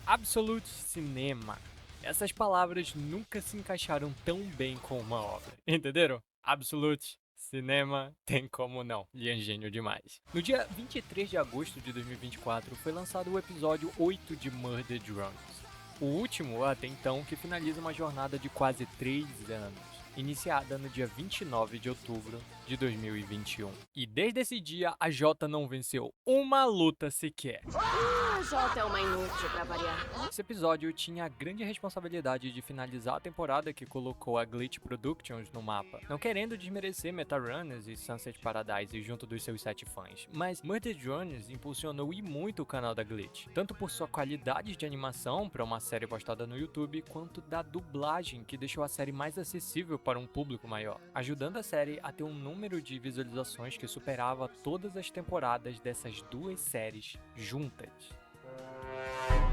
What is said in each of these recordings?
Absolute Cinema. Essas palavras nunca se encaixaram tão bem com uma obra, entenderam? Absolute Cinema, tem como não, ele é gênio demais. No dia 23 de agosto de 2024 foi lançado o episódio 8 de Murder Drones, o último até então que finaliza uma jornada de quase 3 anos, iniciada no dia 29 de outubro de 2021. E desde esse dia a Jota não venceu uma luta sequer. A Jota é uma inútil pra variar. Esse episódio tinha a grande responsabilidade de finalizar a temporada que colocou a Glitch Productions no mapa, não querendo desmerecer Metarunners e Sunset Paradise junto dos seus 7 fãs, mas Murder Drones impulsionou e muito o canal da Glitch, tanto por sua qualidade de animação para uma série postada no YouTube, quanto da dublagem que deixou a série mais acessível para um público maior, ajudando a série a ter um número de visualizações que superava todas as temporadas dessas duas séries juntas.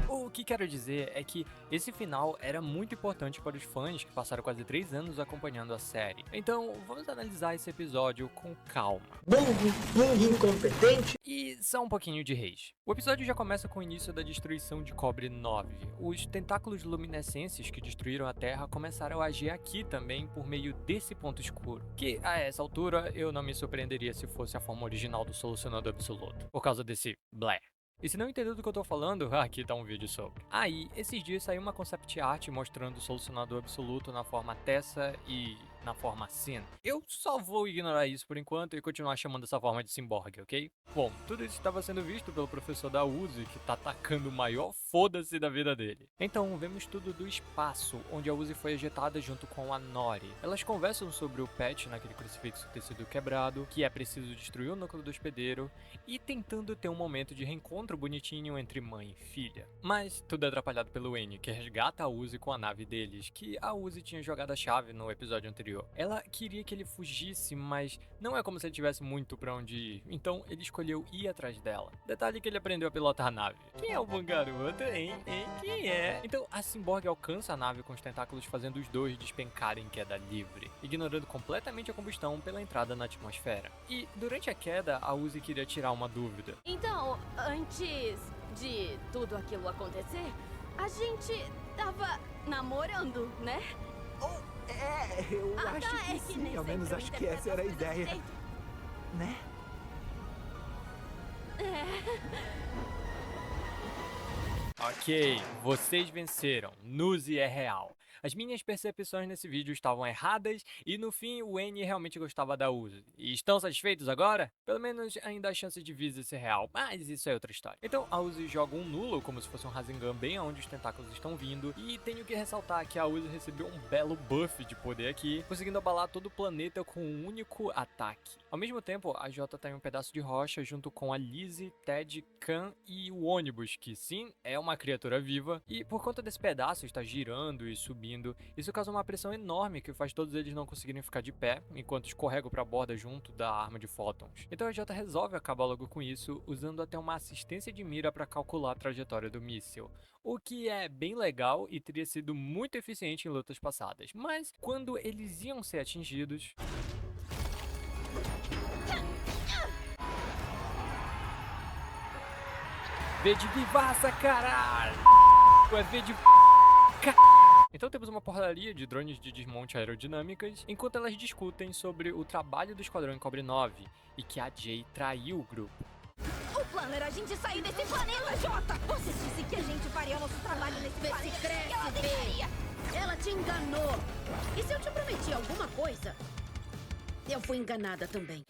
O que quero dizer é que esse final era muito importante para os fãs que passaram quase 3 anos acompanhando a série. Então, vamos analisar esse episódio com calma. Burro, incompetente. E só um pouquinho de rage. O episódio já começa com o início da destruição de Cobre 9. Os tentáculos luminescentes que destruíram a Terra começaram a agir aqui também por meio desse ponto escuro, que a essa altura eu não me surpreenderia se fosse a forma original do Solucionador Absoluto, por causa desse blé. E se não entendeu do que eu tô falando, aqui tá um vídeo sobre. Aí, esses dias saiu uma concept art mostrando o Solucionador Absoluto na forma Tessa e na forma Sin. Eu só vou ignorar isso por enquanto e continuar chamando essa forma de Cyborg, ok? Bom, tudo isso estava sendo visto pelo professor da Uzi, que tá atacando o maior foda-se da vida dele. Então, vemos tudo do espaço, onde a Uzi foi ejetada junto com a Nori. Elas conversam sobre o patch naquele crucifixo ter sido quebrado, que é preciso destruir o núcleo do hospedeiro, e tentando ter um momento de reencontro bonitinho entre mãe e filha. Mas tudo é atrapalhado pelo N, que resgata a Uzi com a nave deles, que a Uzi tinha jogado a chave no episódio anterior. Ela queria que ele fugisse, mas não é como se ele tivesse muito pra onde ir, então ele escolheu ir atrás dela. Detalhe que ele aprendeu a pilotar a nave. Quem é o bom garoto, hein? Quem é? Então a Cyborg alcança a nave com os tentáculos, fazendo os dois despencarem em queda livre, ignorando completamente a combustão pela entrada na atmosfera. E durante a queda, a Uzi queria tirar uma dúvida. Então, antes de tudo aquilo acontecer, a gente tava namorando, né? Eu acho tá, que é sim, nem ao menos sempre eu acho que essa era a interpreto as ideia, coisas né? Ok, vocês venceram. Nuzi é real. As minhas percepções nesse vídeo estavam erradas e no fim o N realmente gostava da Uzi. E estão satisfeitos agora? Pelo menos ainda há chance de Visa ser real, mas isso é outra história. Então a Uzi joga um nulo, como se fosse um Rasengan bem aonde os tentáculos estão vindo, e tenho que ressaltar que a Uzi recebeu um belo buff de poder aqui, conseguindo abalar todo o planeta com um único ataque. Ao mesmo tempo, a Jota tá em um pedaço de rocha junto com a Lizzie, Ted, Khan e o ônibus, que sim, é uma criatura viva, e por conta desse pedaço está girando e subindo, isso causa uma pressão enorme que faz todos eles não conseguirem ficar de pé, enquanto escorregam para a borda junto da arma de fótons. Então a Jota resolve acabar logo com isso, usando até uma assistência de mira para calcular a trajetória do míssil. O que é bem legal e teria sido muito eficiente em lutas passadas, mas quando eles iam ser atingidos... V de vivaça, caralho! É V de... Então temos uma porradaria de drones de desmonte aerodinâmicas, enquanto elas discutem sobre o trabalho do Esquadrão em Cobre 9 e que a Jay traiu o grupo. O plano era a gente sair desse planeta, Jota! Você disse que a gente faria o nosso trabalho nesse planeta. Cresce, Ela deixaria. Ela te enganou. E se eu te prometi alguma coisa, eu fui enganada também.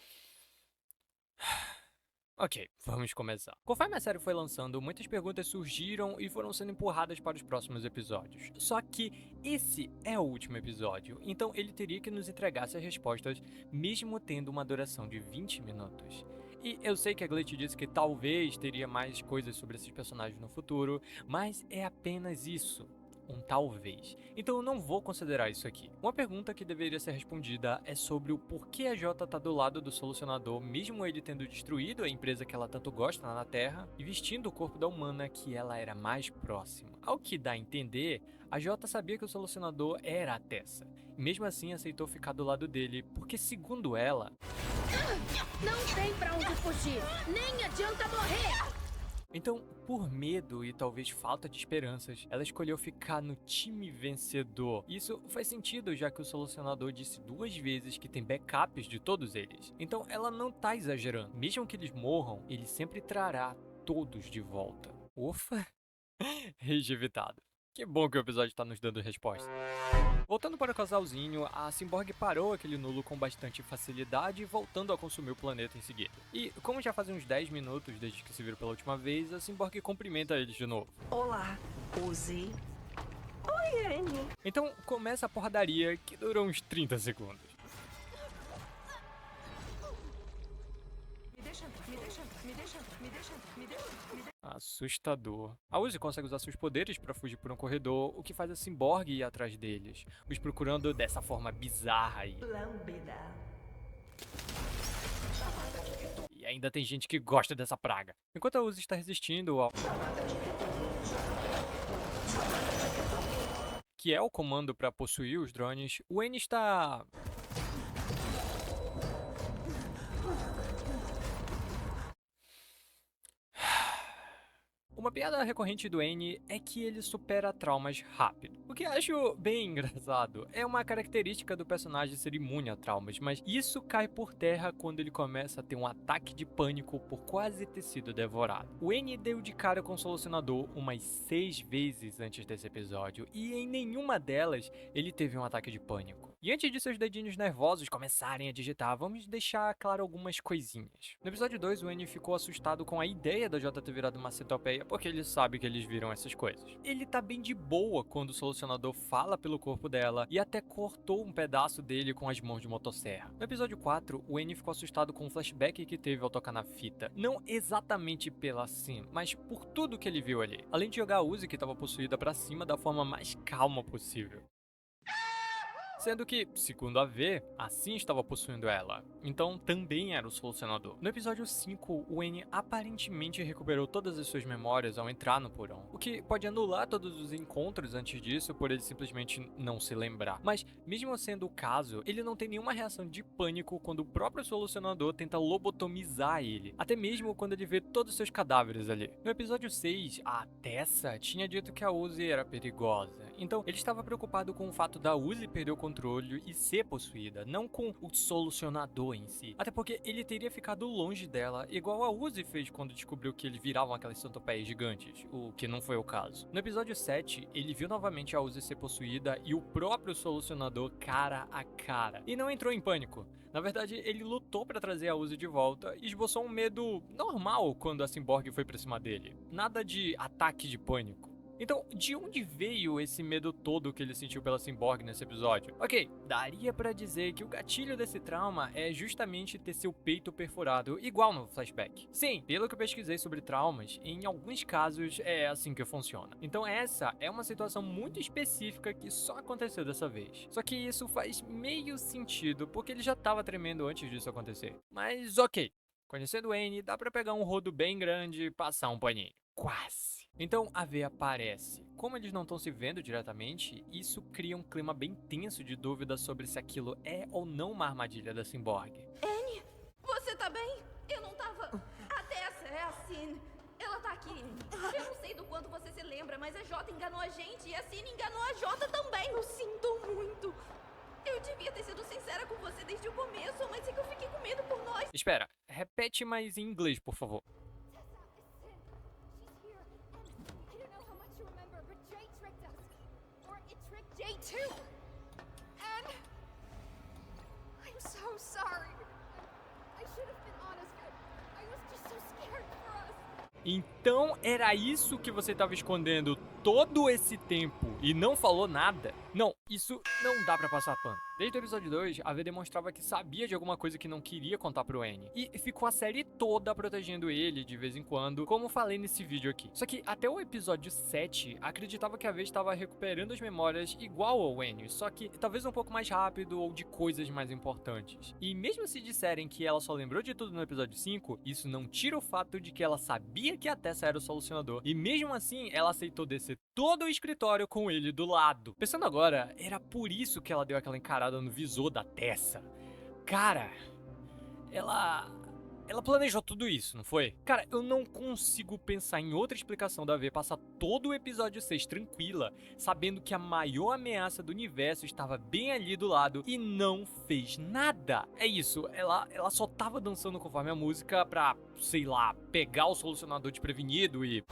Ok, vamos começar. Conforme a série foi lançando, muitas perguntas surgiram e foram sendo empurradas para os próximos episódios. Só que esse é o último episódio, então ele teria que nos entregar essas respostas, mesmo tendo uma duração de 20 minutos. E eu sei que a Glitch disse que talvez teria mais coisas sobre esses personagens no futuro, mas é apenas isso. um talvez. Então eu não vou considerar isso aqui. Uma pergunta que deveria ser respondida é sobre o porquê a Jota tá do lado do Solucionador, mesmo ele tendo destruído a empresa que ela tanto gosta na Terra e vestindo o corpo da humana que ela era mais próxima. Ao que dá a entender, a Jota sabia que o Solucionador era a Tessa, e mesmo assim aceitou ficar do lado dele, porque segundo ela, Não tem pra onde fugir. Nem adianta morrer. então, por medo e talvez falta de esperanças, ela escolheu ficar no time vencedor. Isso faz sentido, já que o Solucionador disse 2 vezes que tem backups de todos eles. Então, ela não tá exagerando. Mesmo que eles morram, ele sempre trará todos de volta. Ufa! Rage evitado. Que bom que o episódio tá nos dando resposta. Voltando para o casalzinho, a Cyborg parou aquele nulo com bastante facilidade, voltando a consumir o planeta em seguida. E, como já fazem uns 10 minutos desde que se viram pela última vez, a Cyborg cumprimenta eles de novo. Olá, Uzi. Oi, Annie. Então, começa a porradaria, que dura uns 30 segundos. Assustador. A Uzi consegue usar seus poderes para fugir por um corredor, o que faz a Cyborg ir atrás deles, os procurando dessa forma bizarra aí. Lambda. E ainda tem gente que gosta dessa praga. Enquanto a Uzi está resistindo ao... que é o comando para possuir os drones, o N está... Uma piada recorrente do N é que ele supera traumas rápido, o que acho bem engraçado. É uma característica do personagem ser imune a traumas, mas isso cai por terra quando ele começa a ter um ataque de pânico por quase ter sido devorado. O N deu de cara com o Solucionador umas 6 vezes antes desse episódio, e em nenhuma delas ele teve um ataque de pânico. E antes de seus dedinhos nervosos começarem a digitar, vamos deixar claro algumas coisinhas. No episódio 2, o N ficou assustado com a ideia da Jota ter virado uma centopeia, porque ele sabe que eles viram essas coisas. Ele tá bem de boa quando o Solucionador fala pelo corpo dela e até cortou um pedaço dele com as mãos de motosserra. No episódio 4, o N ficou assustado com o flashback que teve ao tocar na fita. Não exatamente pela sim, mas por tudo que ele viu ali. Além de jogar a Uzi que estava possuída pra cima da forma mais calma possível. Sendo que, segundo a V, assim estava possuindo ela, então também era o Solucionador. No episódio 5, o N aparentemente recuperou todas as suas memórias ao entrar no porão, o que pode anular todos os encontros antes disso por ele simplesmente não se lembrar. Mas, mesmo sendo o caso, ele não tem nenhuma reação de pânico quando o próprio Solucionador tenta lobotomizar ele, até mesmo quando ele vê todos os seus cadáveres ali. No episódio 6, a Tessa tinha dito que a Uzi era perigosa, então ele estava preocupado com o fato da Uzi perder o controle e ser possuída, não com o Solucionador em si. Até porque ele teria ficado longe dela, igual a Uzi fez quando descobriu que eles viravam aquelas centopeias gigantes, o que não foi o caso. No episódio 7, ele viu novamente a Uzi ser possuída e o próprio Solucionador cara a cara, e não entrou em pânico. Na verdade, ele lutou para trazer a Uzi de volta e esboçou um medo normal quando a Cyborg foi pra cima dele. Nada de ataque de pânico. Então, de onde veio esse medo todo que ele sentiu pela Cyborg nesse episódio? Ok, daria pra dizer que o gatilho desse trauma é justamente ter seu peito perfurado, igual no flashback. Sim, pelo que eu pesquisei sobre traumas, em alguns casos é assim que funciona. Então essa é uma situação muito específica que só aconteceu dessa vez. Só que isso faz meio sentido, porque ele já tava tremendo antes disso acontecer. Mas ok, conhecendo o N, dá pra pegar um rodo bem grande e passar um paninho. Quase. Então a V aparece. Como eles não estão se vendo diretamente, isso cria um clima bem tenso de dúvida sobre se aquilo é ou não uma armadilha da Cyborg. Annie, você tá bem? Eu não tava... A Tessa é a Sin. Ela tá aqui. Eu não sei do quanto você se lembra, mas a Jota enganou a gente e a Sin enganou a Jota também. Eu sinto muito. Eu devia ter sido sincera com você desde o começo, mas é que eu fiquei com medo por nós. Espera, repete mais em inglês, por favor. Jay too. And I'm so sorry. I should have been honest. I was just so scared for us. Então era isso que você estava escondendo todo esse tempo e não falou nada? Não, isso não dá pra passar pano. Desde o episódio 2, a V demonstrava que sabia de alguma coisa que não queria contar pro N. E ficou a série toda protegendo ele de vez em quando, como falei nesse vídeo aqui. Só que até o episódio 7, acreditava que a V estava recuperando as memórias igual ao N, só que talvez um pouco mais rápido ou de coisas mais importantes. E mesmo se disserem que ela só lembrou de tudo no episódio 5, isso não tira o fato de que ela sabia que a Tessa era o solucionador. E mesmo assim, ela aceitou descer todo o escritório com ele do lado. Pensando agora, era por isso que ela deu aquela encarada no visor da Tessa. Cara, ela planejou tudo isso, não foi? Cara, eu não consigo pensar em outra explicação da V passar todo o episódio 6 tranquila, sabendo que a maior ameaça do universo estava bem ali do lado e não fez nada. É isso, ela só tava dançando conforme a música pra, sei lá, pegar o solucionador desprevenido e...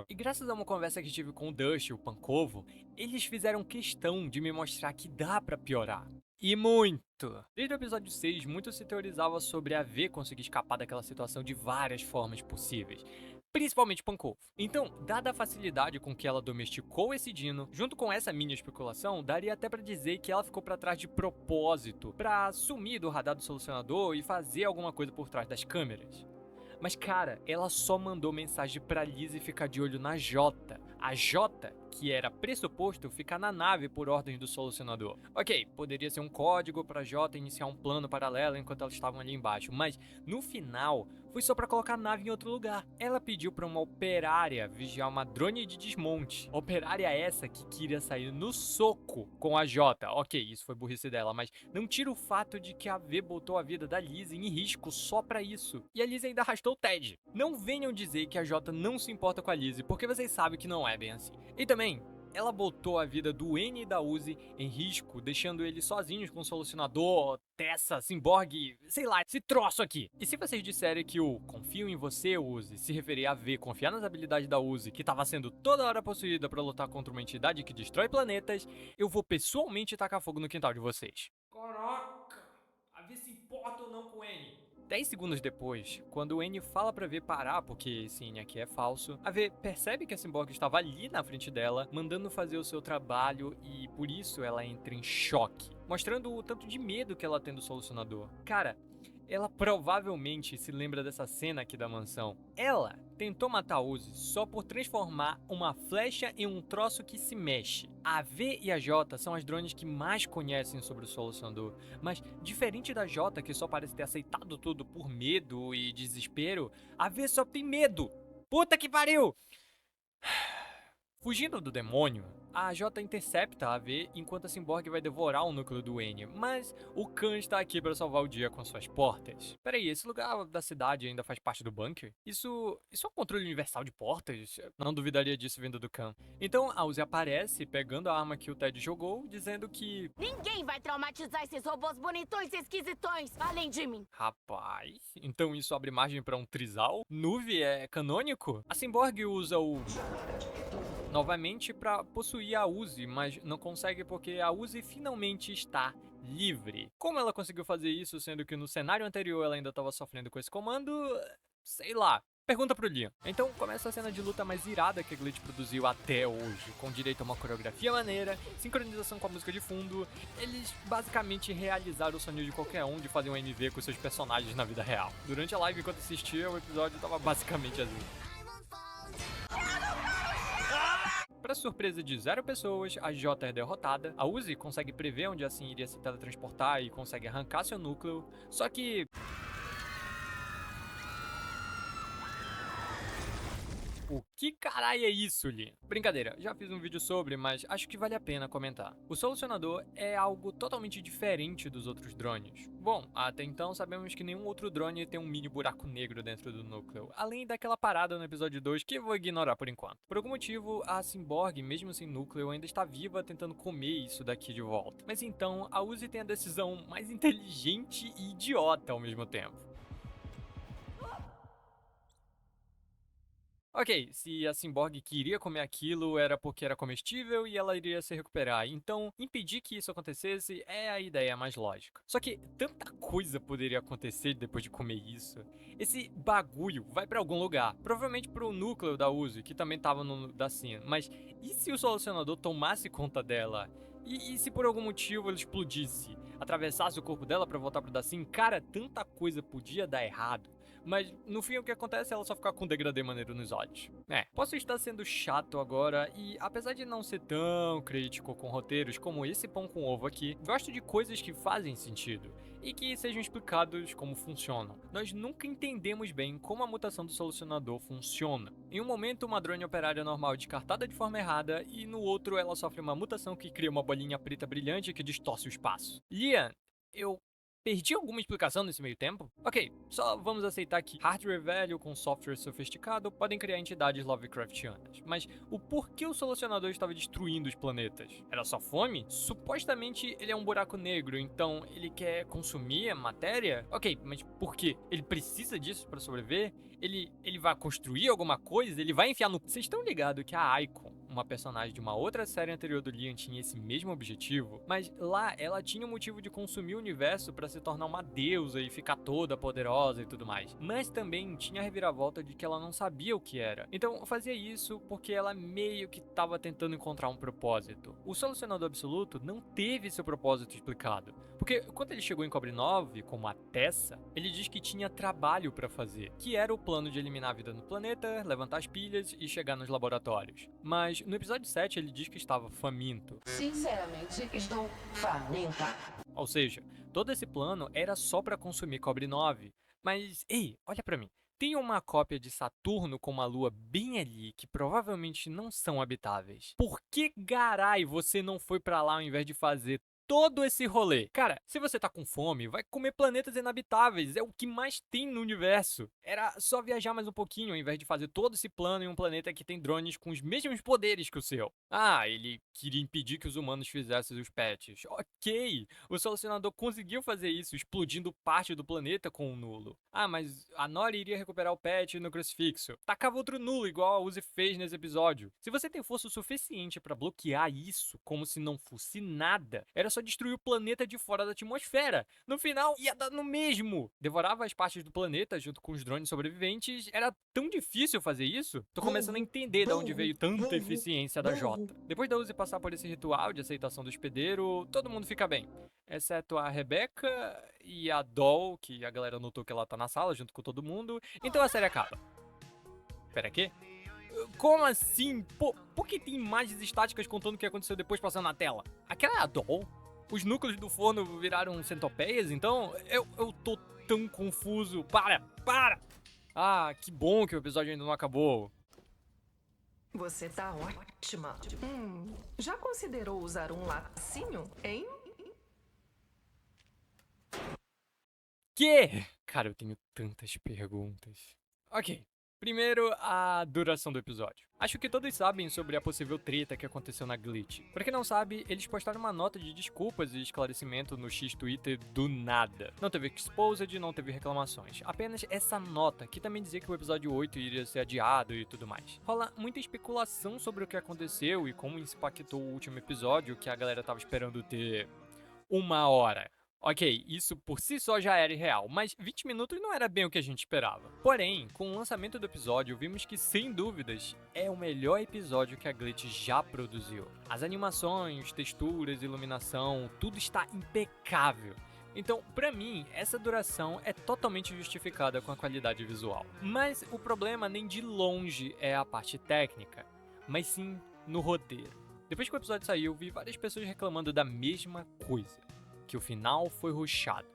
E graças a uma conversa que tive com o Dust e o Pankovo, eles fizeram questão de me mostrar que dá pra piorar. E muito! Desde o episódio 6, muito se teorizava sobre a V conseguir escapar daquela situação de várias formas possíveis. Principalmente Pankovo. Então, dada a facilidade com que ela domesticou esse Dino, junto com essa mini especulação, daria até pra dizer que ela ficou pra trás de propósito, pra sumir do radar do solucionador e fazer alguma coisa por trás das câmeras. Mas cara, ela só mandou mensagem pra Lizzie ficar de olho na Jota. A Jota, que era pressuposto ficar na nave por ordem do solucionador. Ok, poderia ser um código pra Jota iniciar um plano paralelo enquanto elas estavam ali embaixo, mas no final foi só pra colocar a nave em outro lugar. Ela pediu pra uma operária vigiar uma drone de desmonte. Operária essa que queria sair no soco com a Jota. Ok, isso foi burrice dela, mas não tira o fato de que a V botou a vida da Lizzie em risco só pra isso. E a Lizzie ainda arrastou o Ted. Não venham dizer que a Jota não se importa com a Lizzie, porque vocês sabem que não é bem assim. E também, ela botou a vida do N e da Uzi em risco, deixando eles sozinhos com o solucionador, Tessa, Cyborg, sei lá, esse troço aqui. E se vocês disserem que o confio em você, Uzi, se referir a V confiar nas habilidades da Uzi, que estava sendo toda hora possuída para lutar contra uma entidade que destrói planetas, eu vou pessoalmente tacar fogo no quintal de vocês. Caraca! A V se importa ou não com o N? 10 segundos depois, quando o N fala pra V parar porque esse N aqui é falso, a V percebe que a Cyborg estava ali na frente dela, mandando fazer o seu trabalho e por isso ela entra em choque, mostrando o tanto de medo que ela tem do solucionador. Cara, ela provavelmente se lembra dessa cena aqui da mansão. Ela tentou matar a Uzi só por transformar uma flecha em um troço que se mexe. A V e a J são as drones que mais conhecem sobre o solucionador, mas diferente da J, que só parece ter aceitado tudo por medo e desespero, a V só tem medo. Puta que pariu! Fugindo do demônio, a J intercepta a V enquanto a Cyborg vai devorar o núcleo do N, mas o Khan está aqui para salvar o dia com suas portas. Peraí, esse lugar da cidade ainda faz parte do bunker? Isso é um controle universal de portas? Não duvidaria disso vindo do Khan. Então a Uzi aparece pegando a arma que o Ted jogou, dizendo que... Ninguém vai traumatizar esses robôs bonitões e esquisitões, além de mim. Rapaz, então isso abre margem para um trisal? Nuve é canônico? A Cyborg usa o... novamente para possuir a Uzi, mas não consegue porque a Uzi finalmente está livre. Como ela conseguiu fazer isso, sendo que no cenário anterior ela ainda estava sofrendo com esse comando? Sei lá. Pergunta pro Liam. Então começa a cena de luta mais irada que a Glitch produziu até hoje, com direito a uma coreografia maneira, sincronização com a música de fundo. Eles basicamente realizaram o sonho de qualquer um de fazer um MV com seus personagens na vida real. Durante a live, enquanto assistia, o episódio tava basicamente assim. Para surpresa de 0 pessoas, a J é derrotada, a Uzi consegue prever onde assim iria se teletransportar e consegue arrancar seu núcleo, só que... O que caralho é isso, Lee? Brincadeira, já fiz um vídeo sobre, mas acho que vale a pena comentar. O solucionador é algo totalmente diferente dos outros drones. Bom, até então sabemos que nenhum outro drone tem um mini buraco negro dentro do núcleo, além daquela parada no episódio 2 que eu vou ignorar por enquanto. Por algum motivo, a Cyborg, mesmo sem núcleo, ainda está viva tentando comer isso daqui de volta. Mas então, a Uzi tem a decisão mais inteligente e idiota ao mesmo tempo. Ok, se a Cyborg queria comer aquilo era porque era comestível e ela iria se recuperar, então impedir que isso acontecesse é a ideia mais lógica. Só que tanta coisa poderia acontecer depois de comer isso. Esse bagulho vai pra algum lugar, provavelmente pro núcleo da Uzi, que também tava no da Sin, mas e se o solucionador tomasse conta dela? E se por algum motivo ele explodisse, atravessasse o corpo dela pra voltar pro Dacin? Cara, tanta coisa podia dar errado. Mas no fim o que acontece é ela só ficar com um degradê maneiro nos olhos. Posso estar sendo chato agora e apesar de não ser tão crítico com roteiros como esse pão com ovo aqui, gosto de coisas que fazem sentido e que sejam explicados como funcionam. Nós nunca entendemos bem como a mutação do solucionador funciona. Em um momento uma drone operária normal é descartada de forma errada e no outro ela sofre uma mutação que cria uma bolinha preta brilhante que distorce o espaço. Lian, eu perdi alguma explicação nesse meio tempo? Ok, só vamos aceitar que hardware velho com software sofisticado podem criar entidades Lovecraftianas, mas o porquê o solucionador estava destruindo os planetas? Era só fome? Supostamente ele é um buraco negro, então ele quer consumir a matéria? Ok, mas por quê? Ele precisa disso para sobreviver? Ele vai construir alguma coisa? Ele vai enfiar no... Vocês estão ligados que a Icon, uma personagem de uma outra série anterior do Lian, tinha esse mesmo objetivo, mas lá ela tinha o motivo de consumir o universo para se tornar uma deusa e ficar toda poderosa e tudo mais. Mas também tinha a reviravolta de que ela não sabia o que era. Então fazia isso porque ela meio que estava tentando encontrar um propósito. O solucionador absoluto não teve seu propósito explicado. Porque quando ele chegou em Cobre 9, como a Tessa, ele diz que tinha trabalho para fazer, que era o plano de eliminar a vida no planeta, levantar as pilhas e chegar nos laboratórios. Mas no episódio 7 ele diz que estava faminto. Sinceramente, estou faminta. Ou seja, todo esse plano era só para consumir Cobre 9. Mas, ei, olha pra mim. Tem uma cópia de Saturno com uma lua bem ali que provavelmente não são habitáveis. Por que garai você não foi pra lá ao invés de fazer todo esse rolê? Cara, se você tá com fome, vai comer planetas inabitáveis, é o que mais tem no universo. Era só viajar mais um pouquinho ao invés de fazer todo esse plano em um planeta que tem drones com os mesmos poderes que o seu. Ah, ele queria impedir que os humanos fizessem os patches. Ok, o solucionador conseguiu fazer isso, explodindo parte do planeta com um nulo. Ah, mas a Nori iria recuperar o patch no crucifixo. Tacava outro nulo, igual a Uzi fez nesse episódio. Se você tem força o suficiente pra bloquear isso, como se não fosse nada, era só destruir o planeta de fora da atmosfera. No final, ia dar no mesmo. Devorava as partes do planeta junto com os drones sobreviventes. Era tão difícil fazer isso? Tô começando a entender de onde veio tanta eficiência da Jota. Depois da Uzi passar por esse ritual de aceitação do hospedeiro, todo mundo fica bem. Exceto a Rebecca e a Doll, que a galera notou que ela tá na sala junto com todo mundo. Então a série acaba. Pera, quê? Como assim? Por que tem imagens estáticas contando o que aconteceu depois passando na tela? Aquela é a Doll? Os núcleos do forno viraram centopeias, então? Eu tô tão confuso. Para! Ah, que bom que o episódio ainda não acabou. Você tá ótima. Já considerou usar um lacinho, hein? Quê? Cara, eu tenho tantas perguntas. Ok. Primeiro, a duração do episódio. Acho que todos sabem sobre a possível treta que aconteceu na Glitch. Pra quem não sabe, eles postaram uma nota de desculpas e esclarecimento no X Twitter do nada. Não teve exposed, não teve reclamações. Apenas essa nota, que também dizia que o episódio 8 iria ser adiado e tudo mais. Rola muita especulação sobre o que aconteceu e como isso impactou o último episódio, que a galera tava esperando ter 1 hora. Ok, isso por si só já era irreal, mas 20 minutos não era bem o que a gente esperava. Porém, com o lançamento do episódio, vimos que, sem dúvidas, é o melhor episódio que a Glitch já produziu. As animações, texturas, iluminação, tudo está impecável. Então, pra mim, essa duração é totalmente justificada com a qualidade visual. Mas o problema nem de longe é a parte técnica, mas sim no roteiro. Depois que o episódio saiu, vi várias pessoas reclamando da mesma coisa. Que o final foi rushado.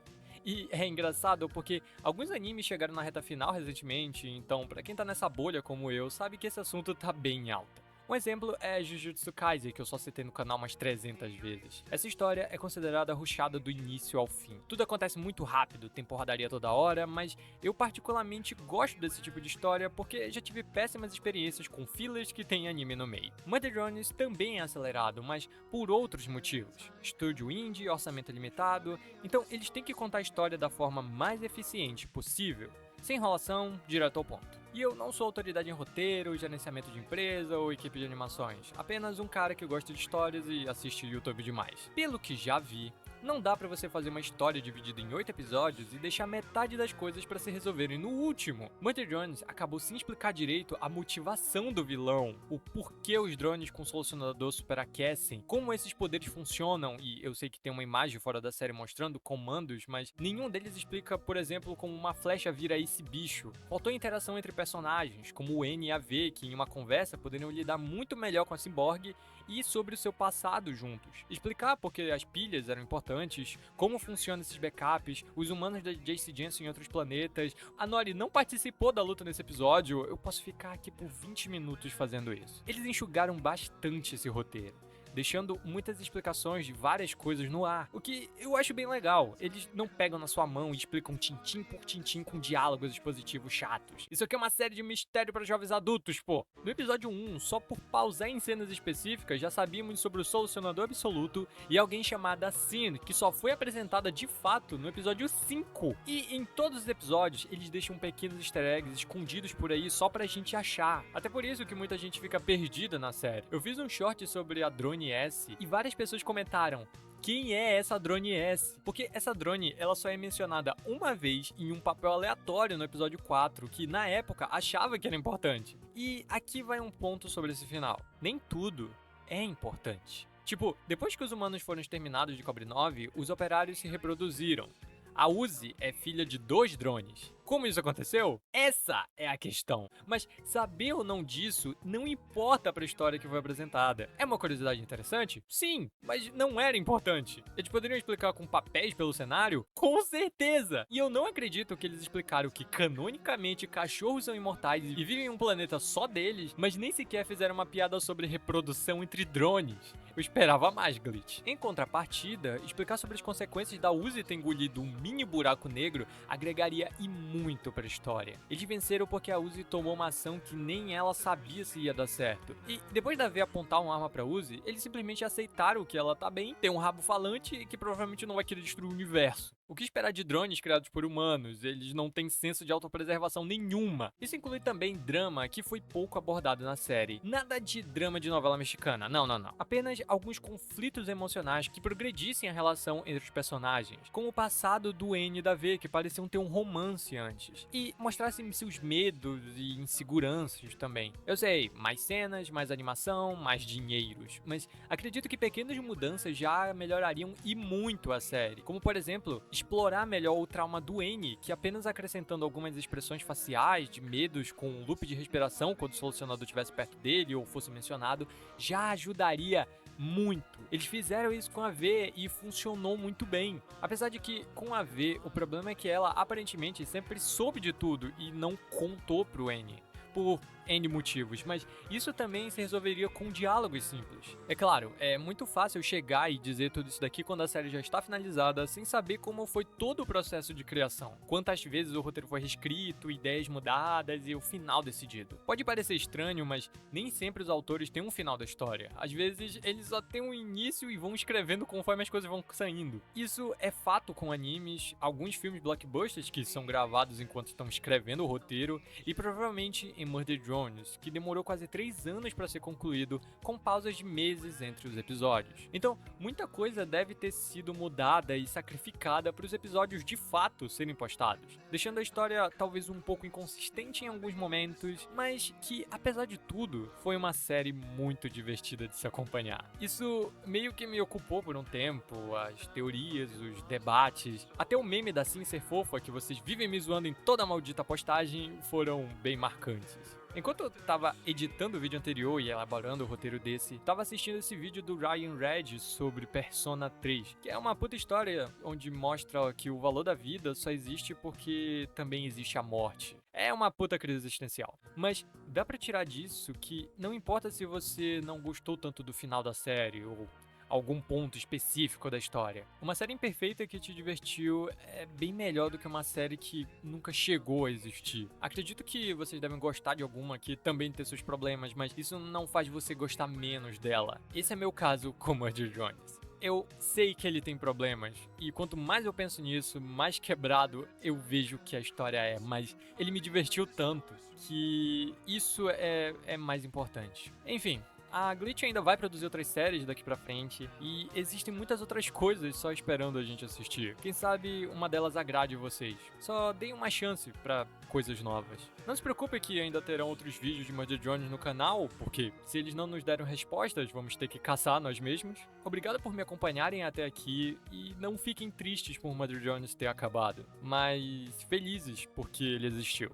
E é engraçado porque alguns animes chegaram na reta final recentemente, então pra quem tá nessa bolha como eu, sabe que esse assunto tá bem alta. Um exemplo é Jujutsu Kaisen, que eu só citei no canal umas 300 vezes. Essa história é considerada rushada do início ao fim. Tudo acontece muito rápido, tem porradaria toda hora, mas eu particularmente gosto desse tipo de história porque já tive péssimas experiências com fillers que tem anime no meio. Mother Drones também é acelerado, mas por outros motivos. Estúdio indie, orçamento limitado, então eles têm que contar a história da forma mais eficiente possível, sem enrolação, direto ao ponto. E eu não sou autoridade em roteiro, gerenciamento de empresa ou equipe de animações, apenas um cara que gosta de histórias e assiste YouTube demais. Pelo que já vi, não dá pra você fazer uma história dividida em 8 episódios e deixar metade das coisas pra se resolverem no último. Murder Drones acabou sem explicar direito a motivação do vilão, o porquê os drones com solucionador superaquecem, como esses poderes funcionam, e eu sei que tem uma imagem fora da série mostrando comandos, mas nenhum deles explica, por exemplo, como uma flecha vira esse bicho. Faltou interação entre personagens, como o N e a V, que em uma conversa poderiam lidar muito melhor com a Cyborg e sobre o seu passado juntos. Explicar porque as pilhas eram importantes, como funcionam esses backups, os humanos da J.C. Jensen em outros planetas. A Nori não participou da luta nesse episódio, eu posso ficar aqui por 20 minutos fazendo isso. Eles enxugaram bastante esse roteiro, deixando muitas explicações de várias coisas no ar, o que eu acho bem legal. Eles não pegam na sua mão e explicam tintim por tintim com diálogos expositivos chatos. Isso aqui é uma série de mistério para jovens adultos, pô. No episódio 1, só por pausar em cenas específicas, já sabíamos sobre o Solucionador Absoluto e alguém chamada Sin, que só foi apresentada de fato no episódio 5. E em todos os episódios, eles deixam pequenos easter eggs escondidos por aí só pra gente achar. Até por isso que muita gente fica perdida na série. Eu fiz um short sobre a Drone S e várias pessoas comentaram: quem é essa Drone S? Porque essa drone, ela só é mencionada uma vez em um papel aleatório no episódio 4, que na época achava que era importante. E aqui vai um ponto sobre esse final. Nem tudo é importante. Tipo, depois que os humanos foram exterminados de Cobre 9, os operários se reproduziram. A Uzi é filha de 2 drones. Como isso aconteceu? Essa é a questão. Mas saber ou não disso não importa para a história que foi apresentada. É uma curiosidade interessante? Sim, mas não era importante. Eles poderiam explicar com papéis pelo cenário? Com certeza! E eu não acredito que eles explicaram que canonicamente cachorros são imortais e vivem em um planeta só deles, mas nem sequer fizeram uma piada sobre reprodução entre drones. Eu esperava mais, Glitch. Em contrapartida, explicar sobre as consequências da Uzi ter engolido um mini buraco negro agregaria muito pra história. Eles venceram porque a Uzi tomou uma ação que nem ela sabia se ia dar certo. E depois da V apontar uma arma pra Uzi, eles simplesmente aceitaram que ela tá bem, tem um rabo falante e que provavelmente não vai querer destruir o universo. O que esperar de drones criados por humanos? Eles não têm senso de autopreservação nenhuma. Isso inclui também drama, que foi pouco abordado na série. Nada de drama de novela mexicana, não. Apenas alguns conflitos emocionais que progredissem a relação entre os personagens, como o passado do N e da V, que pareciam ter um romance antes, e mostrassem seus medos e inseguranças também. Eu sei, mais cenas, mais animação, mais dinheiros, mas acredito que pequenas mudanças já melhorariam e muito a série, como por exemplo, explorar melhor o trauma do N, que apenas acrescentando algumas expressões faciais de medos com um loop de respiração quando o solucionador estivesse perto dele ou fosse mencionado, já ajudaria muito. Eles fizeram isso com a V e funcionou muito bem. Apesar de que, com a V, o problema é que ela aparentemente sempre soube de tudo e não contou pro N. Por N motivos, mas isso também se resolveria com diálogos simples. É claro, é muito fácil chegar e dizer tudo isso daqui quando a série já está finalizada, sem saber como foi todo o processo de criação. Quantas vezes o roteiro foi reescrito, ideias mudadas e o final decidido. Pode parecer estranho, mas nem sempre os autores têm um final da história. Às vezes, eles só têm um início e vão escrevendo conforme as coisas vão saindo. Isso é fato com animes, alguns filmes blockbusters que são gravados enquanto estão escrevendo o roteiro, e provavelmente em Murder Drones, que demorou quase 3 anos para ser concluído, com pausas de meses entre os episódios. Então, muita coisa deve ter sido mudada e sacrificada para os episódios de fato serem postados, deixando a história talvez um pouco inconsistente em alguns momentos, mas que, apesar de tudo, foi uma série muito divertida de se acompanhar. Isso meio que me ocupou por um tempo, as teorias, os debates, até o meme da Sim ser fofa que vocês vivem me zoando em toda a maldita postagem foram bem marcantes. Enquanto eu tava editando o vídeo anterior e elaborando o roteiro desse, tava assistindo esse vídeo do Ryan Red sobre Persona 3, que é uma puta história onde mostra que o valor da vida só existe porque também existe a morte. É uma puta crise existencial. Mas dá pra tirar disso que não importa se você não gostou tanto do final da série ou algum ponto específico da história. Uma série imperfeita que te divertiu é bem melhor do que uma série que nunca chegou a existir. Acredito que vocês devem gostar de alguma que também tem seus problemas, mas isso não faz você gostar menos dela. Esse é meu caso com Murder Drones. Eu sei que ele tem problemas, e quanto mais eu penso nisso, mais quebrado eu vejo que a história é, mas ele me divertiu tanto que isso é mais importante. Enfim, a Glitch ainda vai produzir outras séries daqui pra frente, e existem muitas outras coisas só esperando a gente assistir. Quem sabe uma delas agrade vocês. Só deem uma chance pra coisas novas. Não se preocupe que ainda terão outros vídeos de Murder Jones no canal, porque se eles não nos deram respostas, vamos ter que caçar nós mesmos. Obrigado por me acompanharem até aqui, e não fiquem tristes por Murder Jones ter acabado, mas felizes porque ele existiu.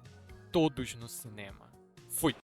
Todos no cinema. Fui!